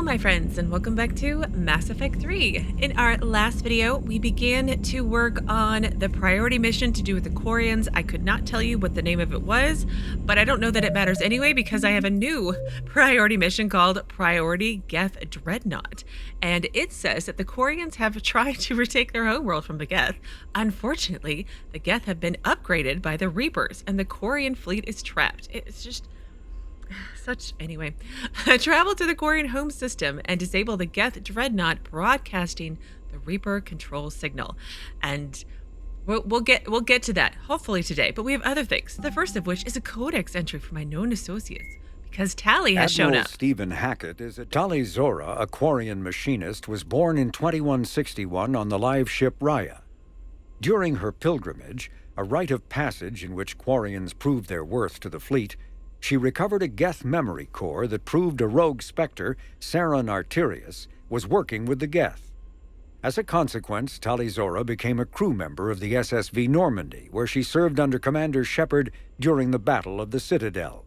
my friends, and welcome back to Mass Effect 3. In our last video, we began to work on the priority mission to do with the Quarians. I could not tell you what the name of it was, but I don't know that it matters anyway because I have a new priority mission called Priority Geth Dreadnought. And it says that the Quarians have tried to retake their homeworld from the Geth. Unfortunately, the Geth have been upgraded by the Reapers, and the Quarian fleet is trapped. It's just... Anyway, travel to the Quarian home system and disable the Geth Dreadnought broadcasting the Reaper control signal. And we'll get to that hopefully today. But we have other things. The first of which is a Codex entry for my known associates because Tali has shown Admiral up. Stephen Hackett is a Tali'Zorah, a Quarian machinist, was born in 2161 on the live ship Uriyah. During her pilgrimage, a rite of passage in which Quarians proved their worth to the fleet, she recovered a Geth memory core that proved a rogue Spectre, Saran Arterius, was working with the Geth. As a consequence, Tali'Zorah became a crew member of the SSV Normandy, where she served under Commander Shepard during the Battle of the Citadel.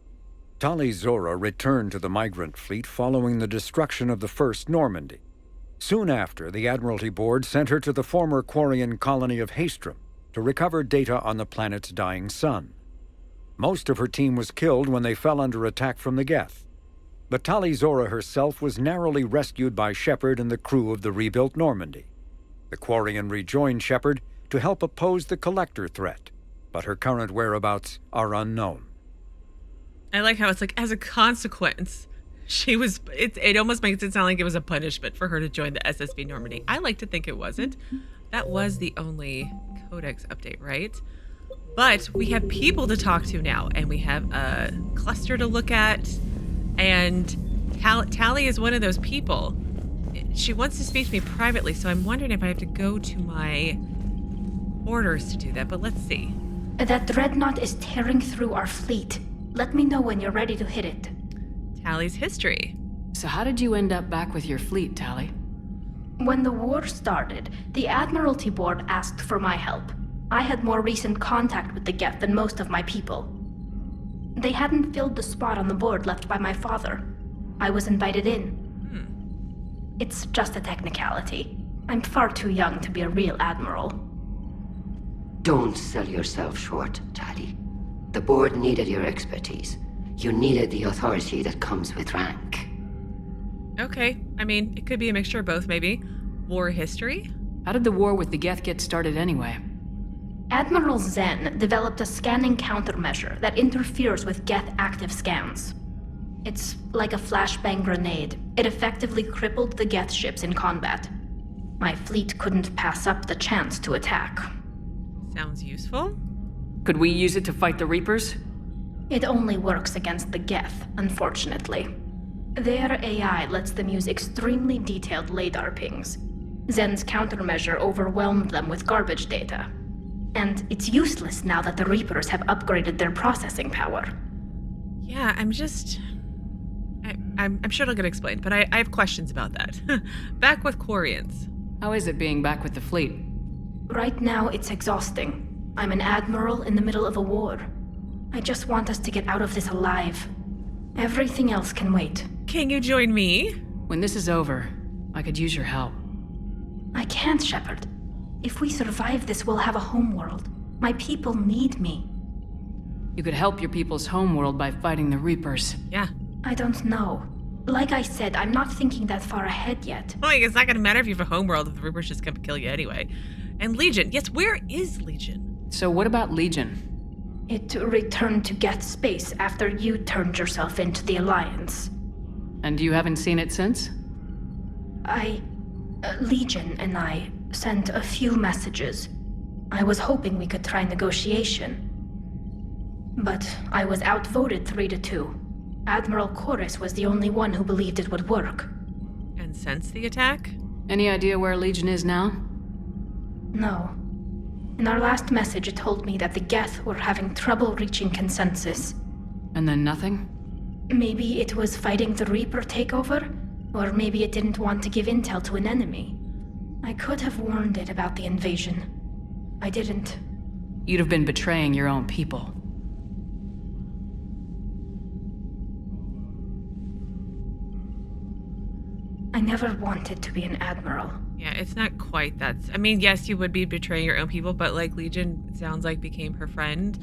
Tali'Zorah returned to the Migrant fleet following the destruction of the First Normandy. Soon after, the Admiralty Board sent her to the former Quarian colony of HAestrom to recover data on the planet's dying sun. Most of her team was killed when they fell under attack from the Geth. But Tali'Zorah herself was narrowly rescued by Shepard and the crew of the rebuilt Normandy. The Quarian rejoined Shepard to help oppose the Collector threat, but her current whereabouts are unknown. I like how it's like, as a consequence, she was... It almost makes it sound like it was a punishment for her to join the SSV Normandy. I like to think it wasn't. That was the only Codex update, right? But we have people to talk to now, and we have a cluster to look at, and Tali is one of those people. She wants to speak to me privately, so I'm wondering if I have to go to my orders to do that, but let's see. That dreadnought is tearing through our fleet. Let me know when you're ready to hit it. Tali's history. So how did you end up back with your fleet, Tali? When the war started, the Admiralty Board asked for my help. I had more recent contact with the Geth than most of my people. They hadn't filled the spot on the board left by my father. I was invited in. It's just a technicality. I'm far too young to be a real admiral. Don't sell yourself short, Tali. The board needed your expertise. You needed the authority that comes with rank. Okay, I mean, it could be a mixture of both, maybe. War history? How did the war with the Geth get started anyway? Admiral Zen developed a scanning countermeasure that interferes with Geth active scans. It's like a flashbang grenade. It effectively crippled the Geth ships in combat. My fleet couldn't pass up the chance to attack. Sounds useful. Could we use it to fight the Reapers? It only works against the Geth, unfortunately. Their AI lets them use extremely detailed LADAR pings. Zen's countermeasure overwhelmed them with garbage data. And it's useless now that the Reapers have upgraded their processing power. Yeah, I'm sure it'll get explained, but I have questions about that. Back with Quarians. How is it being back with the fleet? Right now, it's exhausting. I'm an admiral in the middle of a war. I just want us to get out of this alive. Everything else can wait. Can you join me? When this is over, I could use your help. I can't, Shepard. If we survive this, we'll have a homeworld. My people need me. You could help your people's homeworld by fighting the Reapers. Yeah. I don't know. Like I said, I'm not thinking that far ahead yet. Like, it's not gonna matter if you have a homeworld if the Reapers just come kill you anyway. And Legion. Yes, where is Legion? So what about Legion? It returned to Geth space after you turned yourself into the Alliance. And you haven't seen it since? Legion and I sent a few messages. I was hoping we could try negotiation. But I was outvoted 3-2. Admiral Chorus was the only one who believed it would work. And since the attack? Any idea where Legion is now? No. In our last message, it told me that the Geth were having trouble reaching consensus. And then nothing? Maybe it was fighting the Reaper takeover, or maybe it didn't want to give intel to an enemy. I could have warned it about the invasion. I didn't. You'd have been betraying your own people. I never wanted to be an admiral. Yeah, it's not quite that. I mean, yes, you would be betraying your own people, but like Legion, it sounds like, became her friend.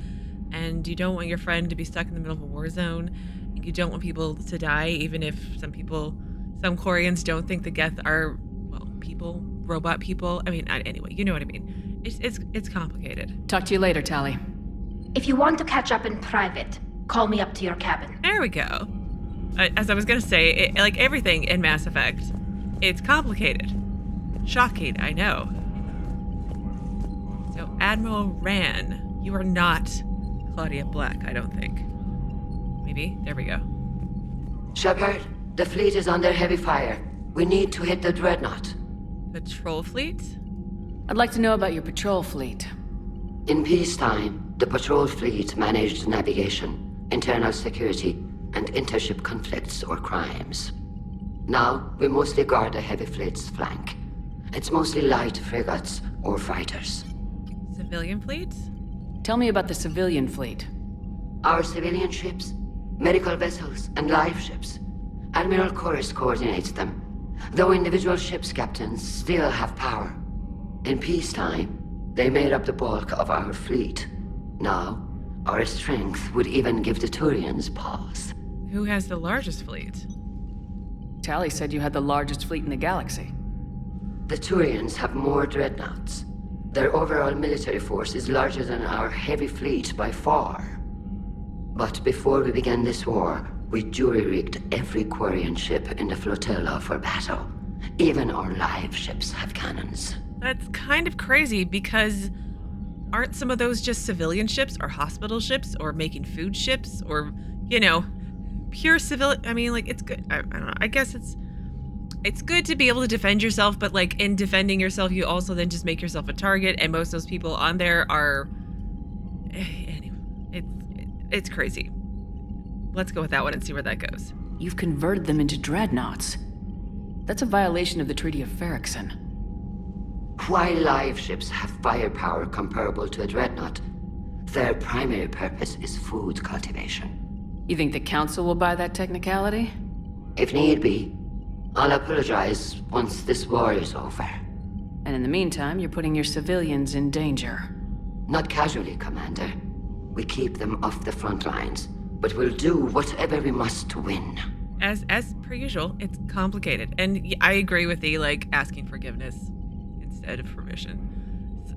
And you don't want your friend to be stuck in the middle of a war zone. You don't want people to die, even if some Quarians don't think the Geth are, well, people, robot people. I mean, anyway, you know what I mean. It's complicated. Talk to you later, Tali. If you want to catch up in private, call me up to your cabin. There we go. As I was going to say, like everything in Mass Effect, it's complicated. Shocking, I know. So, Admiral Raan, you are not Claudia Black, I don't think. Maybe? There we go. Shepard, the fleet is under heavy fire. We need to hit the Dreadnought. Patrol fleet? I'd like to know about your patrol fleet. In peacetime, the patrol fleet managed navigation, internal security, and intership conflicts or crimes. Now, we mostly guard the heavy fleet's flank. It's mostly light frigates or fighters. Civilian fleet? Tell me about the civilian fleet. Our civilian ships, medical vessels, and life ships. Admiral Chorus coordinates them, though individual ships' captains still have power. In peacetime, they made up the bulk of our fleet. Now, our strength would even give the Turians pause. Who has the largest fleet? Tali said you had the largest fleet in the galaxy. The Turians have more dreadnoughts. Their overall military force is larger than our heavy fleet by far. But before we began this war, we jury-rigged every Quarian ship in the flotilla for battle. Even our live ships have cannons. That's kind of crazy because aren't some of those just civilian ships or hospital ships or making food ships or, you know, pure civilian? I mean, like, it's good. I don't know. I guess it's good to be able to defend yourself, but like in defending yourself, you also then just make yourself a target. And most of those people on there are, anyway, it's crazy. Let's go with that one and see where that goes. You've converted them into dreadnoughts. That's a violation of the Treaty of Ferrixon. While live ships have firepower comparable to a dreadnought, their primary purpose is food cultivation. You think the Council will buy that technicality? If need be, I'll apologize once this war is over. And in the meantime, you're putting your civilians in danger. Not casually, Commander. We keep them off the front lines, but we'll do whatever we must to win. As per usual, it's complicated. And I agree with the, like, asking forgiveness instead of permission.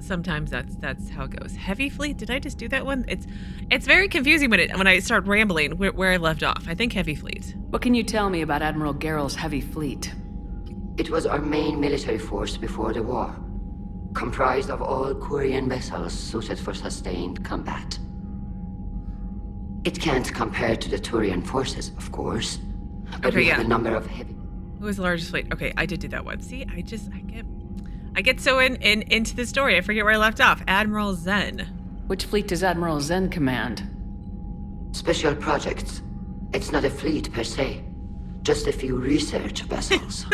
Sometimes that's how it goes. Heavy fleet? Did I just do that one? It's very confusing when I start rambling where I left off. I think heavy fleet. What can you tell me about Admiral Garrel's heavy fleet? It was our main military force before the war, comprised of all Quarian vessels suited for sustained combat. It can't compare to the Turian forces, of course, but we have a number of heavy... Who was the largest fleet? Okay, I did do that one. See, I get so into the story, I forget where I left off. Admiral Zen. Which fleet does Admiral Zen command? Special projects. It's not a fleet per se, just a few research vessels.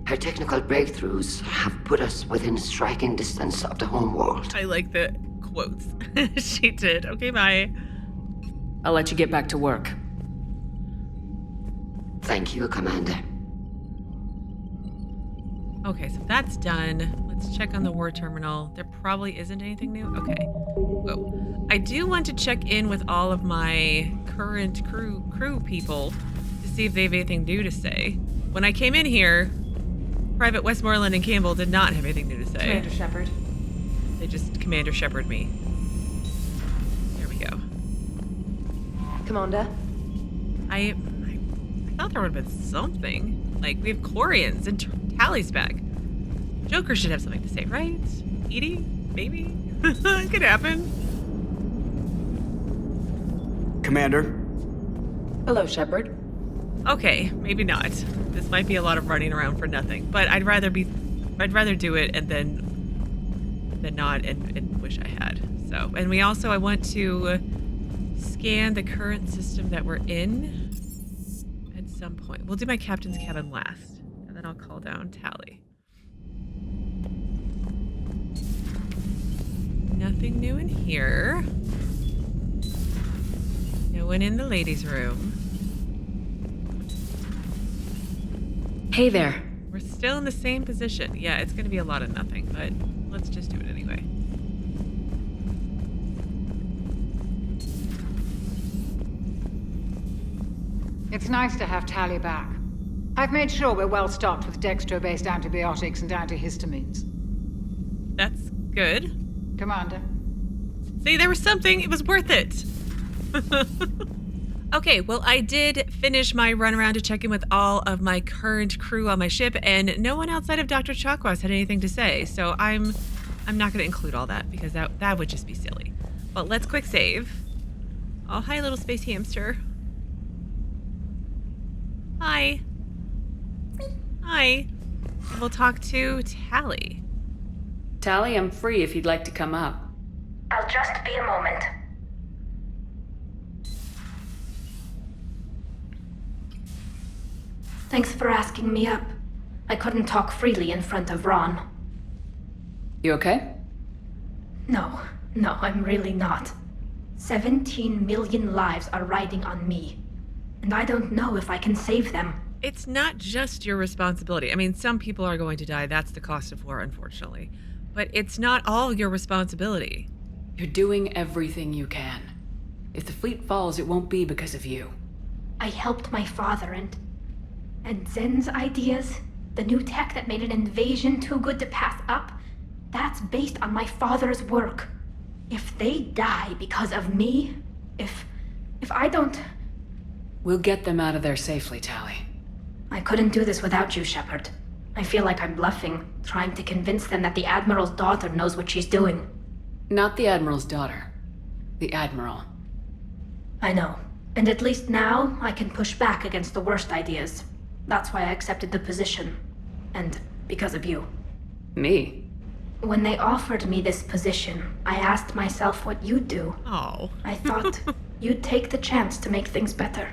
Her technical breakthroughs have put us within striking distance of the homeworld. I like the quotes. She did. Okay, bye. I'll let you get back to work. Thank you, Commander. Okay, so that's done. Let's check on the war terminal. There probably isn't anything new. Okay. Whoa. I do want to check in with all of my current crew people to see if they have anything new to say. When I came in here, Private Westmoreland and Campbell did not have anything new to say. Commander Shepard. They just Commander Shepard me. There we go. Commander. I thought there would have been something. Like, we have Quarians and Tali's back. Joker should have something to say, right? Edie? Maybe? It could happen. Commander. Hello, Shepard. Okay, maybe not. This might be a lot of running around for nothing, but I'd rather do it and then not and wish I had. So, and I want to scan the current system that we're in at some point. We'll do my captain's cabin last, and then I'll call down Tali. Nothing new in here. No one in the ladies' room. Hey there. We're still in the same position. Yeah, it's going to be a lot of nothing, but let's just do it anyway. It's nice to have Tali back. I've made sure we're well stocked with dextro-based antibiotics and antihistamines. That's good. Commander. See, there was something. It was worth it. Okay, well, I did finish my run around to check in with all of my current crew on my ship, and no one outside of Dr. Chakwas had anything to say. So I'm not going to include all that because that would just be silly. But let's quick save. Oh, hi, little space hamster. Hi. Hi. And we'll talk to Tali. Tali, I'm free if you'd like to come up. I'll just be a moment. Thanks for asking me up. I couldn't talk freely in front of Raan. You okay? No, I'm really not. 17 million lives are riding on me. And I don't know if I can save them. It's not just your responsibility. I mean, some people are going to die. That's the cost of war, unfortunately. But it's not all your responsibility. You're doing everything you can. If the fleet falls, it won't be because of you. I helped my father and Zen's ideas, the new tech that made an invasion too good to pass up, that's based on my father's work. If they die because of me, if I don't... We'll get them out of there safely, Tali. I couldn't do this without you, Shepard. I feel like I'm bluffing, trying to convince them that the Admiral's daughter knows what she's doing. Not the Admiral's daughter. The Admiral. I know. And at least now, I can push back against the worst ideas. That's why I accepted the position. And because of you. Me? When they offered me this position, I asked myself what you'd do. Oh. I thought you'd take the chance to make things better.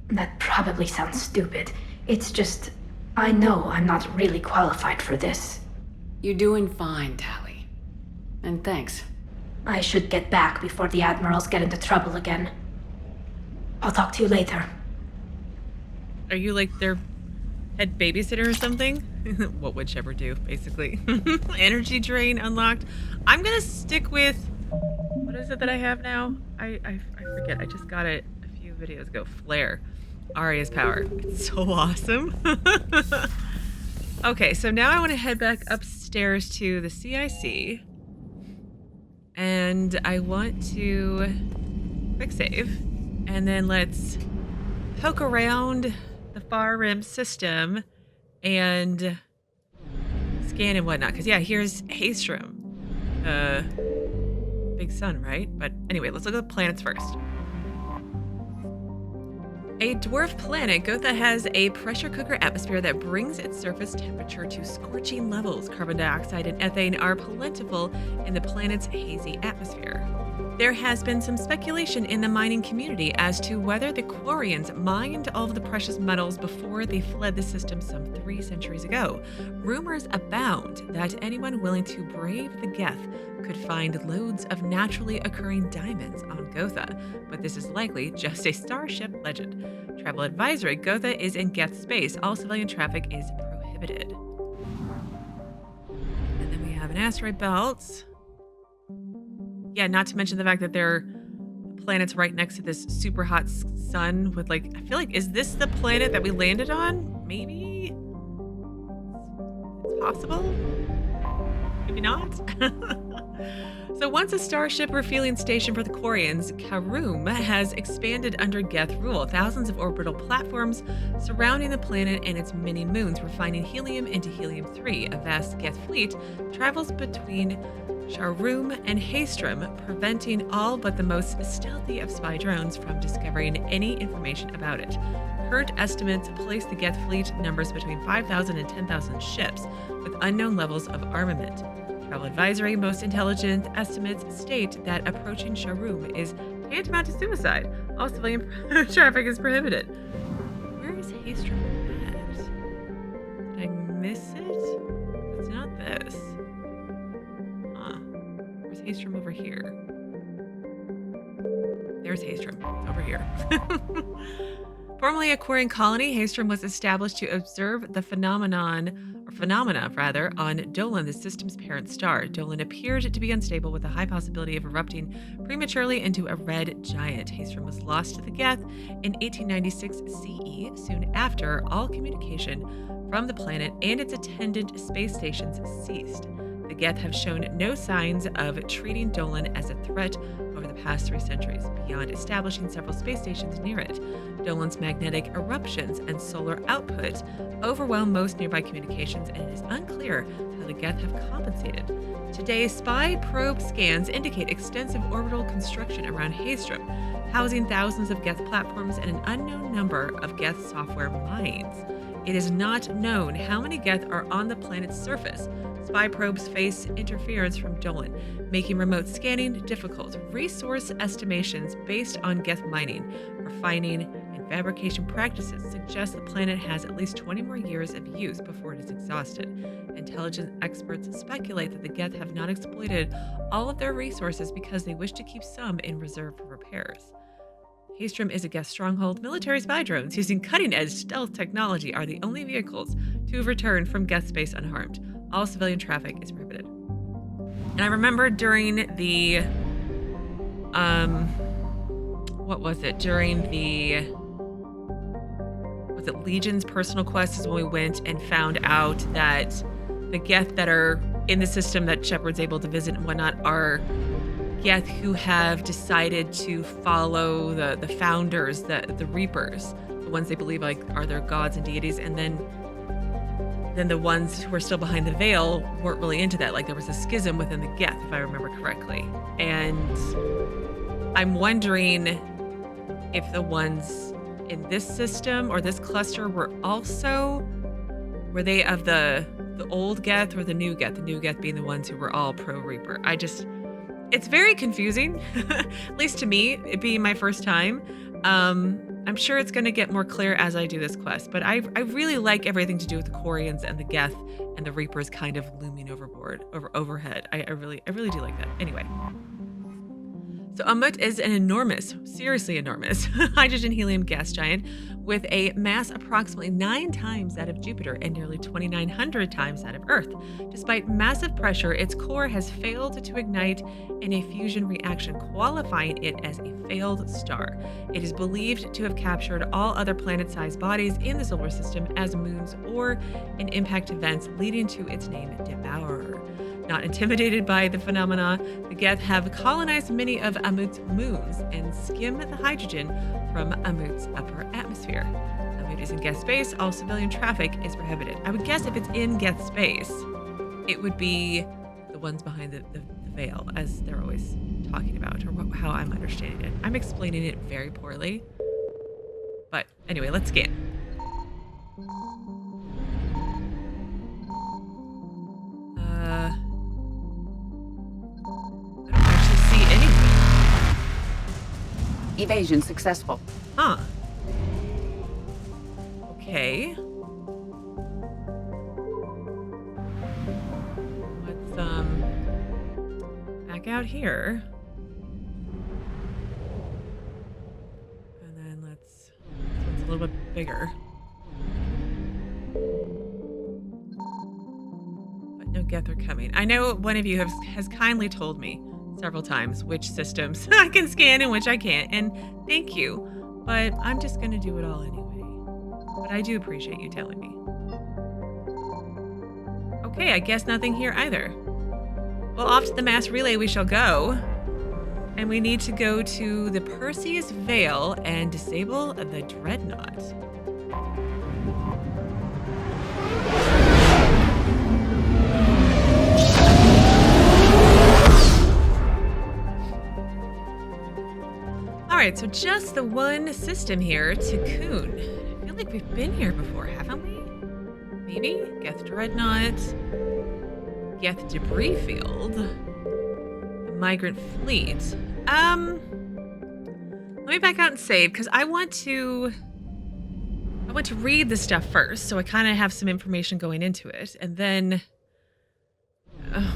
That probably sounds stupid. It's just, I know I'm not really qualified for this. You're doing fine, Tali. And thanks. I should get back before the Admirals get into trouble again. I'll talk to you later. Are you like their head babysitter or something? What would Shepard do, basically? Energy drain unlocked. I'm gonna stick with... What is it that I have now? I forget. I just got it a few videos ago. Flare. Arya's power. It's so awesome. Okay, so now I want to head back upstairs to the CIC. And I want to quick save. And then let's poke around the far rim system and scan and whatnot. Because, yeah, here's HAestrom. Big sun, right? But anyway, let's look at the planets first. A dwarf planet, Gotha has a pressure cooker atmosphere that brings its surface temperature to scorching levels. Carbon dioxide and ethane are plentiful in the planet's hazy atmosphere. There has been some speculation in the mining community as to whether the Quarians mined all of the precious metals before they fled the system some 3 centuries ago. Rumors abound that anyone willing to brave the Geth could find loads of naturally occurring diamonds on Gotha, but this is likely just a Starship legend. Travel advisory: Gotha is in Geth space. All civilian traffic is prohibited. And then we have an asteroid belt. Yeah, not to mention the fact that the planet's right next to this super hot sun with, like, I feel like, is this the planet that we landed on? Maybe? It's possible? Maybe not? So once a starship refueling station for the Quarians, Charoum has expanded under Geth rule. Thousands of orbital platforms surrounding the planet and its many moons, refining helium into helium-3. A vast Geth fleet travels between Charoum and HAestrom, preventing all but the most stealthy of spy drones from discovering any information about it. Current estimates place the Geth fleet numbers between 5,000 and 10,000 ships, with unknown levels of armament. Travel advisory: most intelligent estimates state that approaching Charoum is tantamount to suicide. All civilian traffic is prohibited. Where is HAestrom at? Did I miss it? It's not this. Where's HAestrom over here? There's HAestrom. It's over here. Formerly a Quarian colony, HAestrom was established to observe the phenomena on Dholen, the system's parent star. Dholen appeared to be unstable with a high possibility of erupting prematurely into a red giant. HAestrom was lost to the Geth in 1896 CE. Soon after, all communication from the planet and its attendant space stations ceased. The Geth have shown no signs of treating Dholen as a threat over the past 3 centuries, beyond establishing several space stations near it. Dholen's magnetic eruptions and solar output overwhelm most nearby communications, and it is unclear how the Geth have compensated. Today, spy probe scans indicate extensive orbital construction around HAestrom, housing thousands of Geth platforms and an unknown number of Geth software mines. It is not known how many Geth are on the planet's surface. Spy probes face interference from Dholen, making remote scanning difficult. Resource estimations based on Geth mining, refining, and fabrication practices suggest the planet has at least 20 more years of use before it is exhausted. Intelligence experts speculate that the Geth have not exploited all of their resources because they wish to keep some in reserve for repairs. HAestrom is a Geth stronghold. Military spy drones using cutting-edge stealth technology are the only vehicles to have returned from Geth space unharmed. All civilian traffic is prohibited. And I remember during the, was it Legion's personal quest is when we went and found out that the Geth that are in the system that Shepard's able to visit and whatnot are Geth who have decided to follow the founders, the Reapers, the ones they believe like are their gods and deities, and then the ones who are still behind the veil weren't really into that. Like there was a schism within the Geth, if I remember correctly. And I'm wondering if the ones in this system or this cluster were they of the old Geth or the new Geth? The new Geth being the ones who were all pro-Reaper. It's very confusing, at least to me, it being my first time. I'm sure it's going to get more clear as I do this quest, but I really like everything to do with the Quarians and the Geth and the Reapers kind of looming overhead. I really do like that. Anyway. So Ammut is an seriously enormous, hydrogen helium gas giant with a mass approximately 9 times that of Jupiter and nearly 2,900 times that of Earth. Despite massive pressure, its core has failed to ignite in a fusion reaction, qualifying it as a failed star. It is believed to have captured all other planet-sized bodies in the solar system as moons or in impact events, leading to its name, Devourer. Not intimidated by the phenomena, the Geth have colonized many of Ammut's moons and skim the hydrogen from Ammut's upper atmosphere. Ammut is in Geth space. All civilian traffic is prohibited. I would guess if it's in Geth space, it would be the ones behind the veil, as they're always talking about, or how I'm understanding it. I'm explaining it very poorly. But anyway, let's scan. Evasion successful. Huh. Okay. Let's back out here. And then this one's a little bit bigger. But no Geth are coming. I know one of you has kindly told me several times which systems I can scan and which I can't, and thank you, but I'm just gonna do it all anyway. But I do appreciate you telling me. Okay, I guess nothing here either. Well, off to the mass relay we shall go, and we need to go to the Perseus Veil and disable the Dreadnought. Alright, so just the one system here, Tikkun. I feel like we've been here before, haven't we? Maybe? Geth Dreadnought. Geth Debris Field. The Migrant Fleet. Let me back out and save, because I want to read the stuff first, so I kind of have some information going into it, and then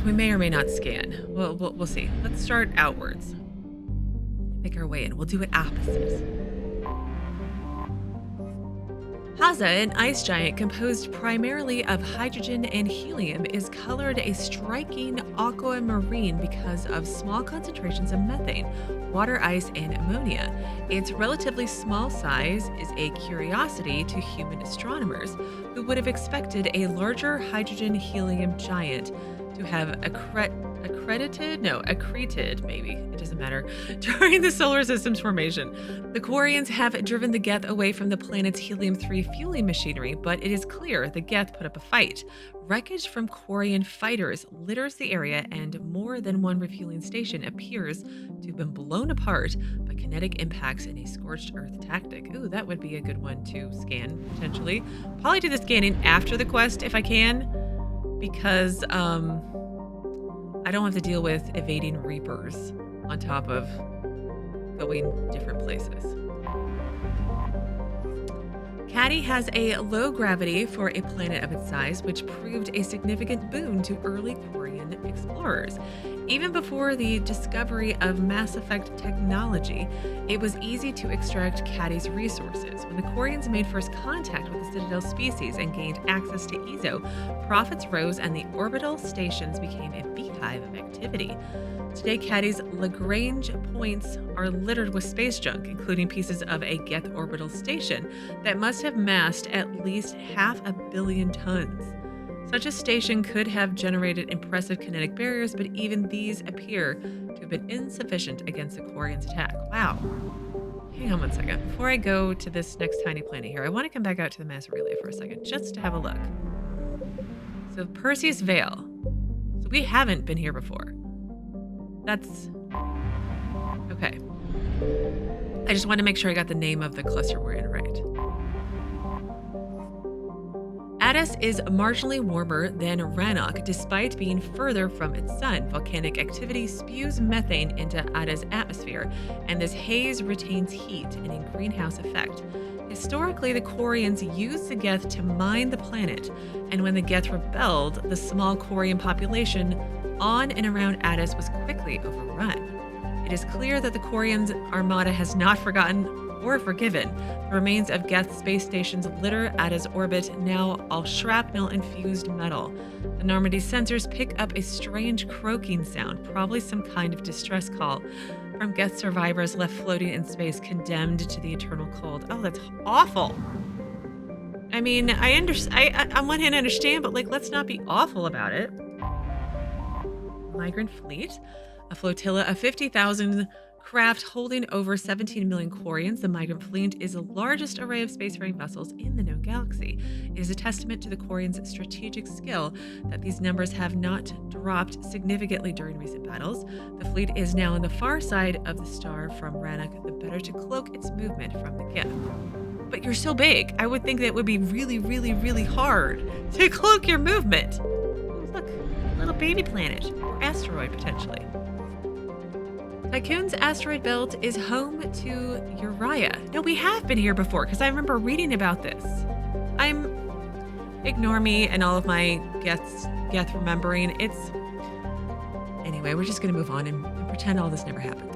we may or may not scan. We'll see. Let's start outwards. Make our way in. We'll do it opposite. Haza, an ice giant composed primarily of hydrogen and helium, is colored a striking aquamarine because of small concentrations of methane, water ice, and ammonia. Its relatively small size is a curiosity to human astronomers, who would have expected a larger hydrogen-helium giant to have accreted, maybe, it doesn't matter, during the solar system's formation. The Quarians have driven the Geth away from the planet's helium-3 fueling machinery, but it is clear the Geth put up a fight. Wreckage from Quarian fighters litters the area, and more than one refueling station appears to have been blown apart by kinetic impacts in a scorched earth tactic. Ooh, that would be a good one to scan, potentially. Probably do the scanning after the quest if I can, because, I don't have to deal with evading Reapers on top of going different places. Kaddi has a low gravity for a planet of its size, which proved a significant boon to early Quarian explorers. Even before the discovery of Mass Effect technology, it was easy to extract Kaddi's resources. When the Quarians made first contact with the Citadel species and gained access to Ezo, profits rose and the orbital stations became a beehive of activity. Today, Kaddi's Lagrange points are littered with space junk, including pieces of a Geth orbital station that must have massed at least 500 million tons. Such a station could have generated impressive kinetic barriers, but even these appear to have been insufficient against the Quarians' attack. Wow. Hang on one second. Before I go to this next tiny planet here, I want to come back out to the mass relay for a second, just to have a look. So Perseus Vale. So we haven't been here before. That's... okay. I just want to make sure I got the name of the cluster we're in right. Adis is marginally warmer than Rannoch, despite being further from its sun. Volcanic activity spews methane into Adis' atmosphere, and this haze retains heat in a greenhouse effect. Historically, the Quarians used the Geth to mine the planet, and when the Geth rebelled, the small Quarian population on and around Adis was quickly overrun. It is clear that the Quarians' armada has not forgotten or forgiven. The remains of Geth space stations litter Adis' orbit, now all shrapnel-infused metal. The Normandy sensors pick up a strange croaking sound, probably some kind of distress call from Geth survivors left floating in space, condemned to the eternal cold. Oh, that's awful. I mean, I on one hand understand, but like, let's not be awful about it. Migrant fleet, a flotilla of 50,000 craft holding over 17 million Quarians. The Migrant fleet is the largest array of spacefaring vessels in the known galaxy. It is a testament to the Quarians' strategic skill that these numbers have not dropped significantly during recent battles. The fleet is now on the far side of the star from Rannoch, the better to cloak its movement from the Geth. But you're so big, I would think that it would be really, really, really hard to cloak your movement. Oh, look, a little baby planet, or asteroid potentially. Tikkun's asteroid belt is home to Uriyah. No, we have been here before, because I remember reading about this. Ignore me and all of my Geth remembering. Anyway, we're just going to move on and pretend all this never happened.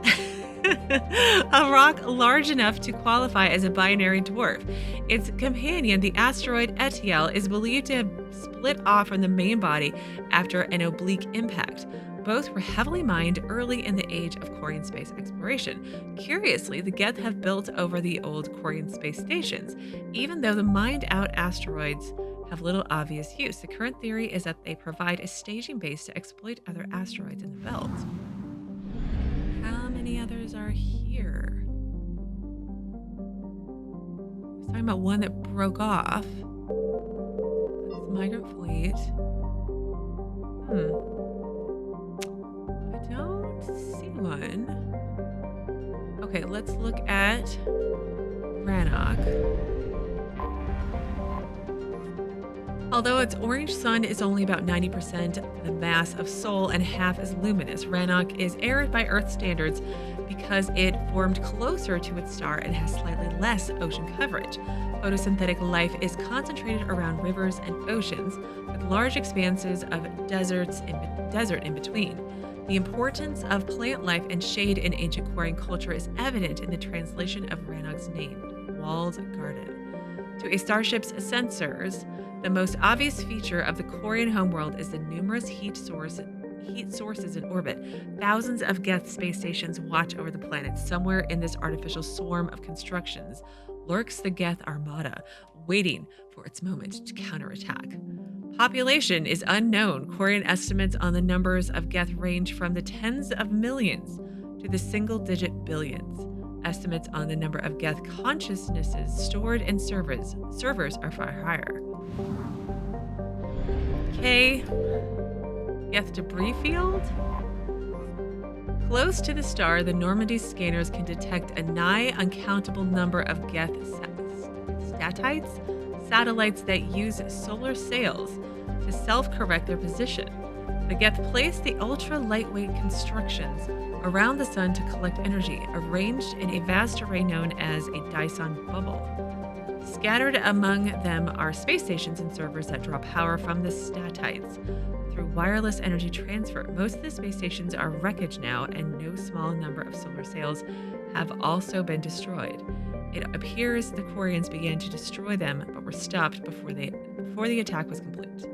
A rock large enough to qualify as a binary dwarf. Its companion, the asteroid Etiel, is believed to have split off from the main body after an oblique impact. Both were heavily mined early in the age of Quarian space exploration. Curiously, the Geth have built over the old Quarian space stations. Even though the mined-out asteroids have little obvious use, the current theory is that they provide a staging base to exploit other asteroids in the belt. How many others are here? I was talking about one that broke off. That's the Migrant fleet. I don't see one. Okay, let's look at Rannoch. Although its orange sun is only about 90% the mass of Sol and half as luminous, Rannoch is arid by Earth standards because it formed closer to its star and has slightly less ocean coverage. Photosynthetic life is concentrated around rivers and oceans, with large expanses of desert in between. The importance of plant life and shade in ancient Quarian culture is evident in the translation of Rannoch's name, Walled Garden. To a starship's sensors, the most obvious feature of the Quarian homeworld is the numerous heat sources in orbit. Thousands of Geth space stations watch over the planet. Somewhere in this artificial swarm of constructions lurks the Geth Armada, waiting for its moment to counterattack. Population is unknown. Quarian estimates on the numbers of Geth range from the tens of millions to the single-digit billions. Estimates on the number of Geth consciousnesses stored in servers are far higher. Okay. Geth debris field? Close to the star, the Normandy scanners can detect a nigh uncountable number of Geth satellites that use solar sails to self-correct their position. The Geth place the ultra-lightweight constructions around the sun to collect energy, arranged in a vast array known as a Dyson bubble. Scattered among them are space stations and servers that draw power from the statites through wireless energy transfer. Most of the space stations are wreckage now, and no small number of solar sails have also been destroyed. It appears the Quarians began to destroy them, but were stopped before the attack was complete.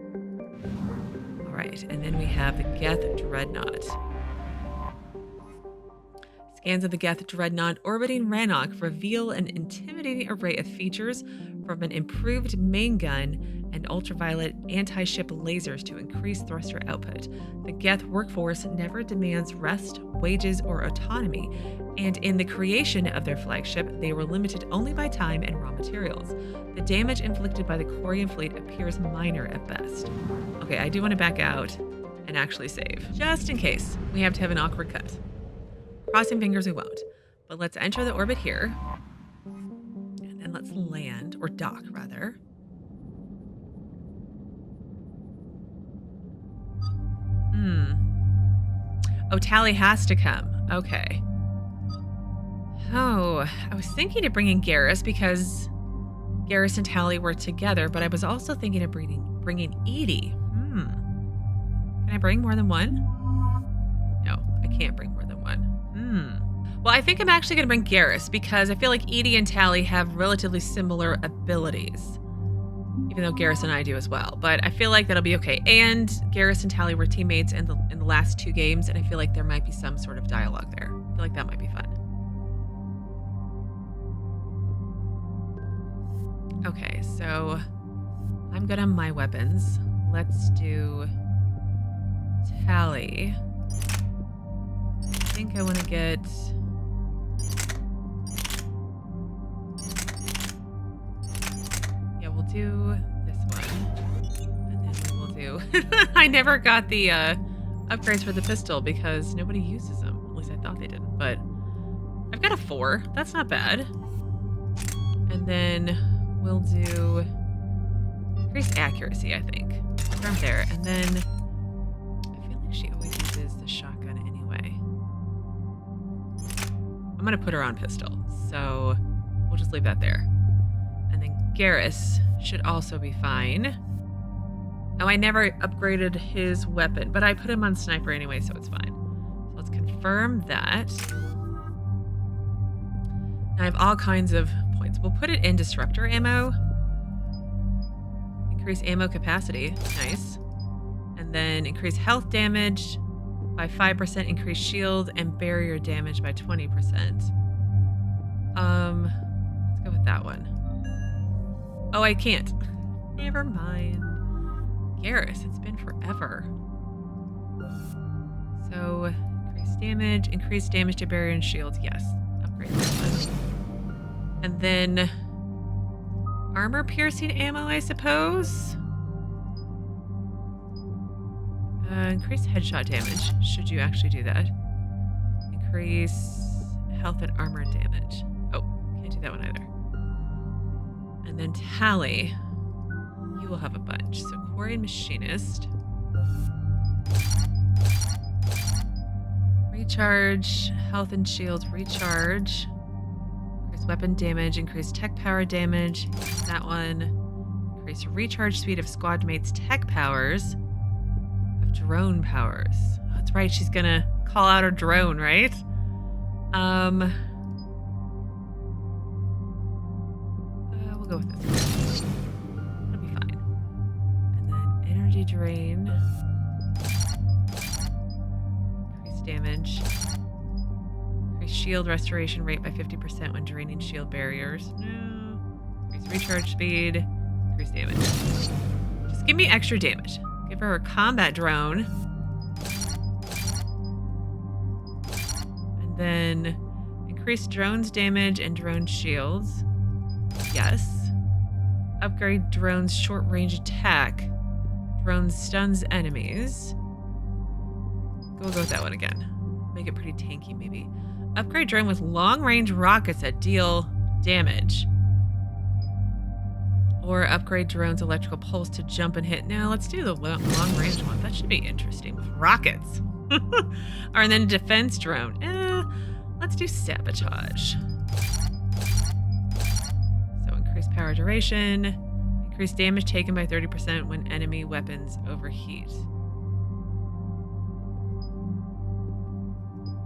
All right, and then we have the Geth Dreadnought. Scans of the Geth Dreadnought orbiting Rannoch reveal an intimidating array of features, from an improved main gun and ultraviolet anti-ship lasers to increase thruster output. The Geth workforce never demands rest, wages, or autonomy, and in the creation of their flagship, they were limited only by time and raw materials. The damage inflicted by the Quarian fleet appears minor at best. Okay, I do want to back out and actually save, just in case we have to have an awkward cut. Crossing fingers we won't. But let's enter the orbit here. And then let's land, or dock rather. Oh, Tali has to come. Okay. Oh, I was thinking of bringing Garrus because Garrus and Tali were together, but I was also thinking of bringing Edie. Can I bring more than one? No, I can't bring more than one. Well, I think I'm actually going to bring Garrus because I feel like Edie and Tali have relatively similar abilities. Even though Garrus and I do as well. But I feel like that'll be okay. And Garrus and Tali were teammates in the last 2 games, and I feel like there might be some sort of dialogue there. I feel like that might be fun. Okay, so I'm good on my weapons. Let's do Tali. I think I want to get... Yeah, we'll do this one. And then we'll do... I never got the upgrades for the pistol because nobody uses them. At least I thought they didn't. But I've got a 4. That's not bad. And then we'll do increased accuracy, I think. From there. And then I feel like she always uses the shotgun anyway. I'm going to put her on pistol, so we'll just leave that there. And then Garrus should also be fine. Oh, I never upgraded his weapon, but I put him on sniper anyway, so it's fine. So let's confirm that. Now I have all kinds of points. We'll put it in disruptor ammo. Increase ammo capacity. Nice. And then increase health damage by 5%, increase shield and barrier damage by 20%. Let's go with that one. Oh, I can't. Never mind. Garrus, it's been forever. So, increase damage to barrier and shield. Yes, upgrade that one. And then armor piercing ammo, I suppose. Increase headshot damage, should you actually do that. Increase health and armor damage. Oh, can't do that one either. And then Tali, you will have a bunch. So Quarian Machinist. Recharge, health and shield, recharge. Increase weapon damage, increase tech power damage. That one. Increase recharge speed of squad mates' tech powers. Drone powers. Oh, that's right, she's gonna call out her drone, right? We'll go with this. Energy drain. Increase damage. Increase shield restoration rate by 50% when draining shield barriers. No. Increase recharge speed. Increase damage. Just give me extra damage. Give her a combat drone. And then increase drones damage and drone shields. Yes. Upgrade drone's short range attack. Drone stuns enemies. We'll go with that one again. Make it pretty tanky, maybe. Upgrade drone with long range rockets that deal damage. Or upgrade drone's electrical pulse to jump and hit. Now let's do the long range one. That should be interesting with rockets. Or and then defense drone. Let's do sabotage. So increase power duration. Increase damage taken by 30% when enemy weapons overheat.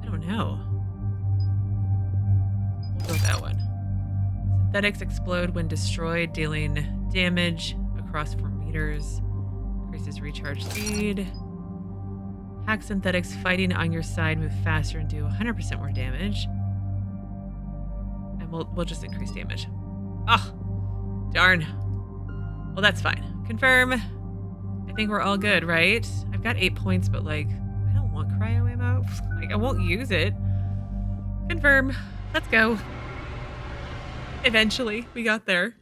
I don't know. We'll go with that one. Synthetics explode when destroyed, dealing damage across 4 meters. Increases recharge speed. Hack synthetics fighting on your side move faster and do 100% more damage. And we'll just increase damage. Oh, darn. Well, that's fine. Confirm. I think we're all good, right? I've got 8 points, but like, I don't want cryo ammo. Like, I won't use it. Confirm. Let's go. Eventually, we got there.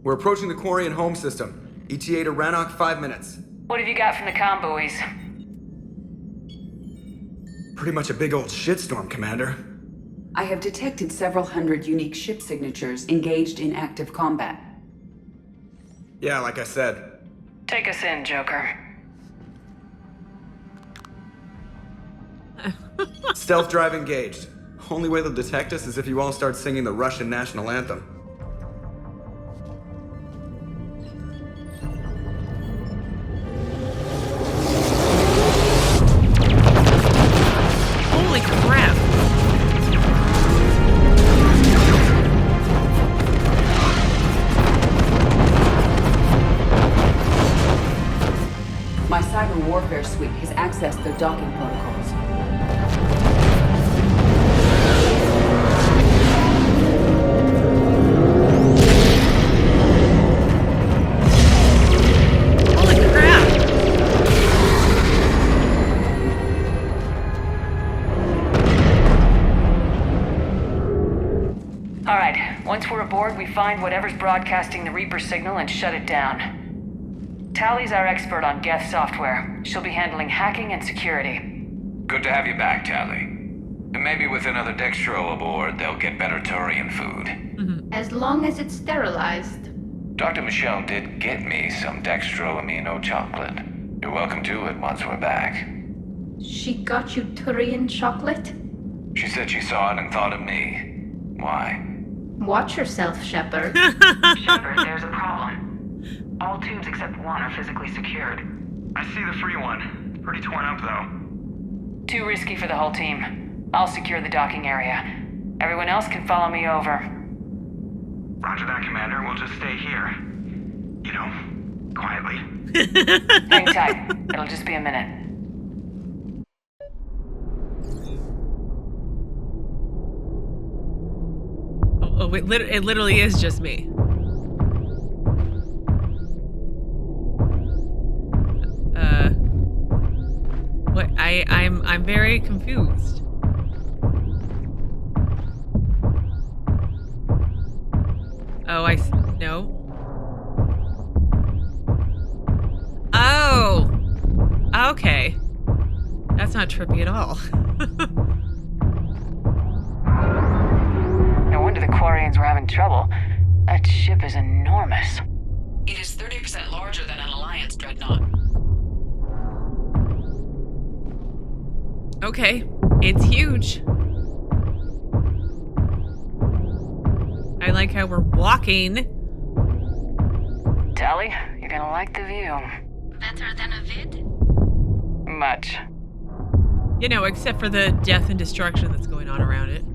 We're approaching the Quarian home system. ETA to Rannoch, 5 minutes. What have you got from the comm buoys? Pretty much a big old shitstorm, Commander. I have detected several hundred unique ship signatures engaged in active combat. Yeah, like I said. Take us in, Joker. Stealth drive engaged. Only way they'll detect us is if you all start singing the Russian national anthem. Holy crap. My cyber warfare suite has accessed their docking protocols. Holy crap. All right, once we're aboard, we find whatever's broadcasting the Reaper signal and shut it down. Tali's our expert on Geth software. She'll be handling hacking and security. Good to have you back, Tali. And maybe with another Dextro aboard, they'll get better Turian food. As long as it's sterilized. Dr. Michelle did get me some Dextro amino chocolate. You're welcome to it once we're back. She got you Turian chocolate? She said she saw it and thought of me. Why? Watch yourself, Shepard. Shepard, there's a problem. All tubes except one are physically secured. I see the free one. It's pretty torn up, though. Too risky for the whole team. I'll secure the docking area. Everyone else can follow me over. Roger that, Commander. We'll just stay here. You know, quietly. Hang tight. It'll just be a minute. Oh, it literally is just me. What? I'm very confused. Oh, no. Oh! Okay. That's not trippy at all. No wonder the Quarians were having trouble. That ship is enormous. It is 30% larger than an Alliance Dreadnought. Okay, it's huge. I like how we're walking. Tali, you're gonna like the view. Better than a vid? Much. You know, except for the death and destruction that's going on around it.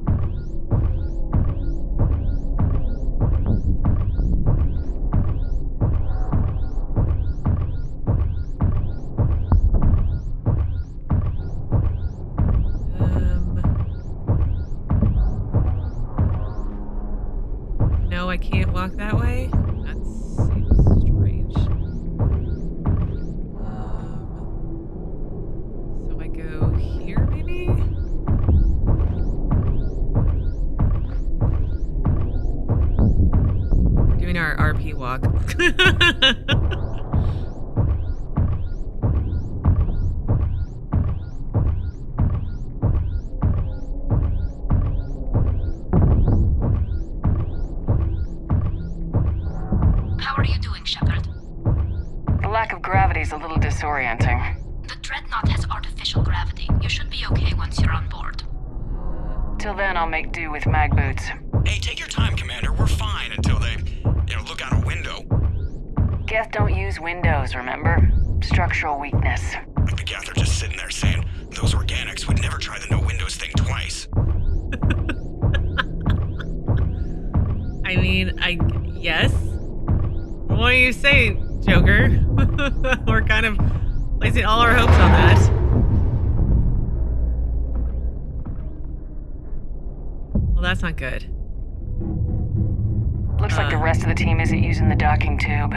walk that way? That seems strange. So I go here, maybe? We're doing our RP walk. How are you doing, Shepard? The lack of gravity is a little disorienting. The Dreadnought has artificial gravity. You should be okay once you're on board. Till then, I'll make do with mag boots. Hey, take your time, Commander. We're fine until they, look out a window. Geth don't use windows, remember? Structural weakness. Like the Geth are just sitting there saying, those organics would never try the no windows thing twice. I mean, yes. What do you say, Joker? We're kind of placing all our hopes on that. Well, that's not good. Looks like the rest of the team isn't using the docking tube.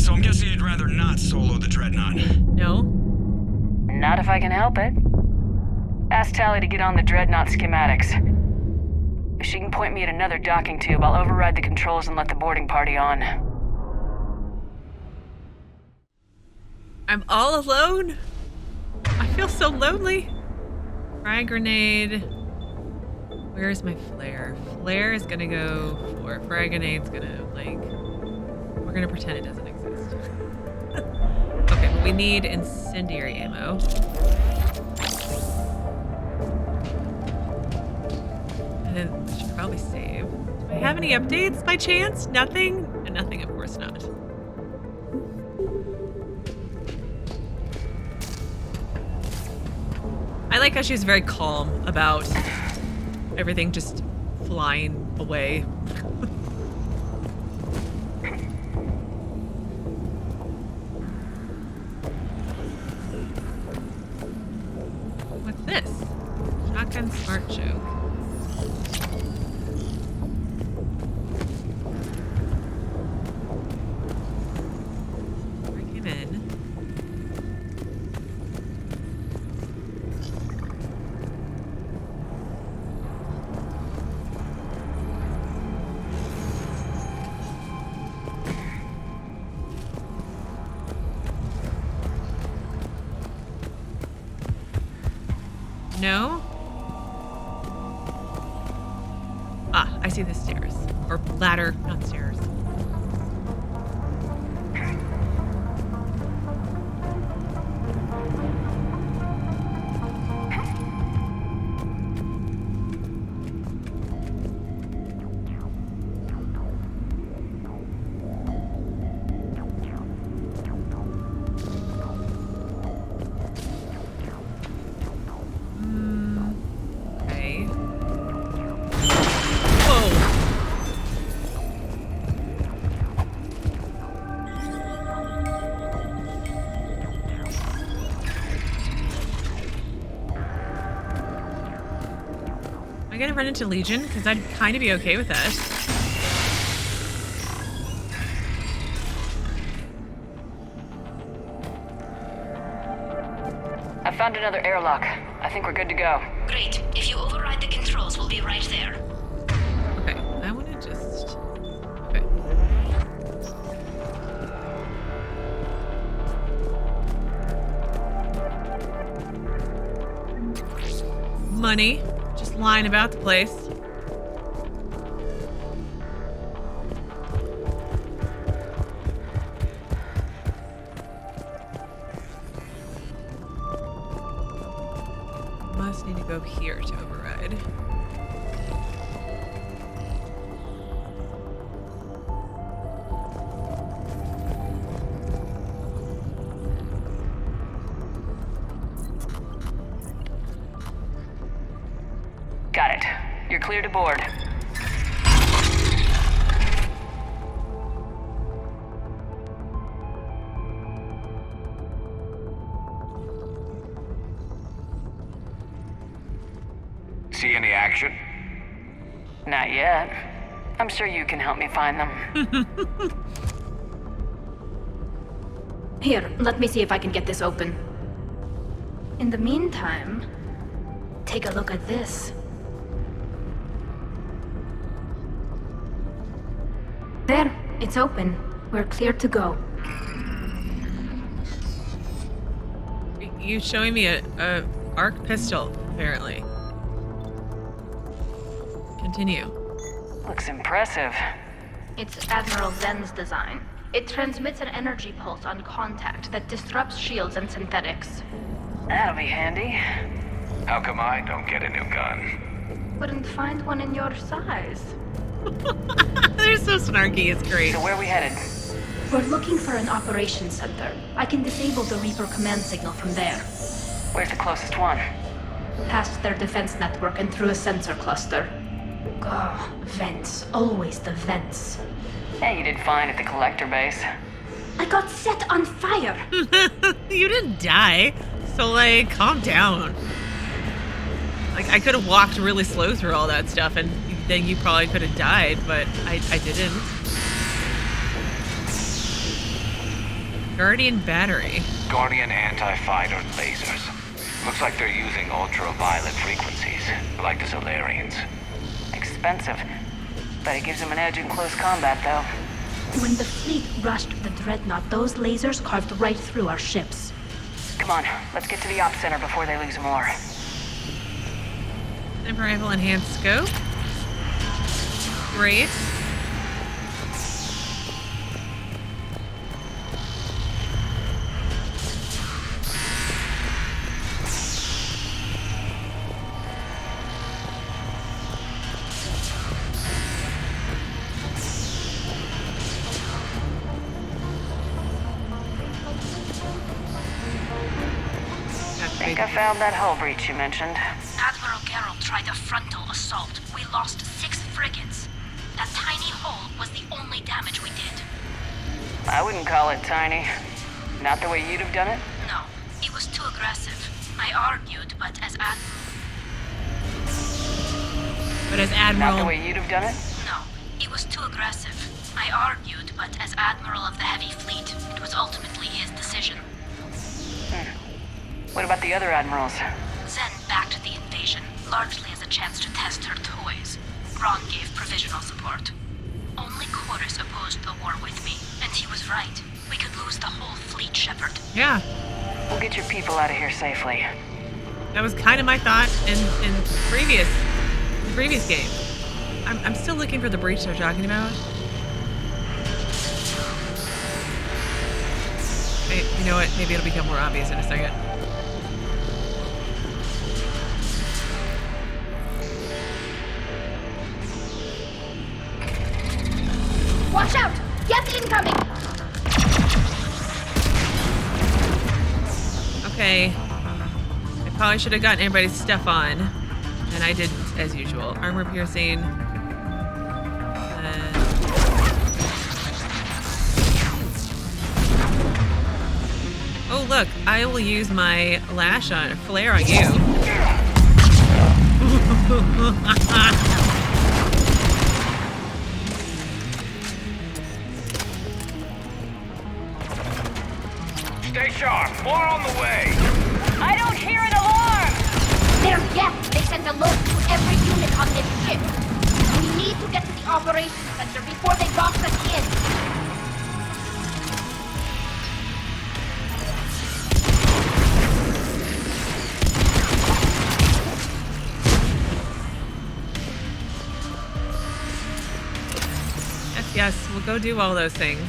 So I'm guessing you'd rather not solo the Dreadnought. No? Not if I can help it. Ask Tali to get on the Dreadnought schematics. If she can point me at another docking tube, I'll override the controls and let the boarding party on. I'm all alone? I feel so lonely. Frag grenade. Where's my flare? Flare is gonna go for frag grenade's gonna, like, we're gonna pretend it doesn't exist. Okay, but we need incendiary ammo. And then we should probably save. Do I have any updates by chance? Nothing? And nothing, of course not. I like how she's very calm about everything just flying away. What's this? Shotgun smart joke. Break him in. No? Ah, I see the stairs. Or ladder, not stairs. I gotta run into Legion, because I'd kind of be okay with that. I found another airlock. I think we're good to go. Great. If you override the controls, we'll be right there. Okay, I want to just... Okay. Money. Just lying about the place. Must need to go here to override. Got it. You're clear to board. See any action? Not yet. I'm sure you can help me find them. Here, let me see if I can get this open. In the meantime, take a look at this. There, it's open. We're clear to go. You showing me a arc pistol, apparently. Continue. Looks impressive. It's Admiral Zen's design. It transmits an energy pulse on contact that disrupts shields and synthetics. That'll be handy. How come I don't get a new gun? Couldn't find one in your size. They're so snarky, it's great. So where are we headed? We're looking for an operations center. I can disable the Reaper command signal from there. Where's the closest one? Past their defense network and through a sensor cluster. Oh, vents. Always the vents. Hey, you did fine at the collector base. I got set on fire! You didn't die, so like, calm down. Like, I could have walked really slow through all that stuff, and then you probably could have died, but I didn't. Guardian battery. Guardian anti-fighter lasers. Looks like they're using ultraviolet frequencies, like the Solarians. Expensive. But it gives them an edge in close combat, though. When the fleet rushed the Dreadnought, those lasers carved right through our ships. Come on, let's get to the op center before they lose more. Sniper rifle enhanced scope. Great. I think I found that hull breach you mentioned. Admiral Garrus tried a frontal assault. We lost 6 frigates. That tiny hole was the only damage we did. I wouldn't call it tiny. Not the way you'd have done it? No, it was too aggressive. I argued, but as Admiral... Not the way you'd have done it? No, it was too aggressive. I argued, but as Admiral of the Heavy Fleet, it was ultimately his decision. What about the other admirals? Zen backed the invasion, largely as a chance to test her toys. Raan gave provisional support. Only Chorus opposed the war with me, and he was right. We could lose the whole fleet, Shepard. Yeah. We'll get your people out of here safely. That was kind of my thought in the previous game. I'm still looking for the breach they're talking about. You know what? Maybe it'll become more obvious in a second. Watch out! Geth incoming! Okay. I probably should have gotten everybody's stuff on. And I didn't, as usual. Armor piercing. Oh, look. I will use my flare on you. Stay sharp. More on the way. I don't hear an alarm! They're Geth! They sent alerts to every unit on this ship! We need to get to the operations center before they box us in! Yes, we'll go do all those things.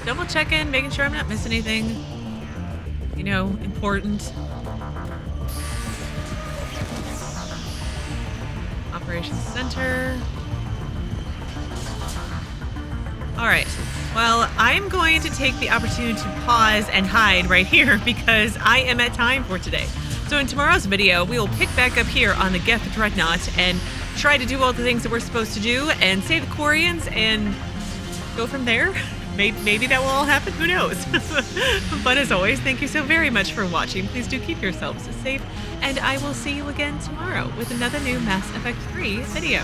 Double check in, making sure I'm not missing anything, you know, important. Operations Center. All right. Well, I'm going to take the opportunity to pause and hide right here because I am at time for today. So in tomorrow's video, we will pick back up here on the Geth Dreadnought and try to do all the things that we're supposed to do and save the Quarians and go from there. Maybe that will all happen, who knows? But as always, thank you so very much for watching. Please do keep yourselves safe, and I will see you again tomorrow with another new Mass Effect 3 video.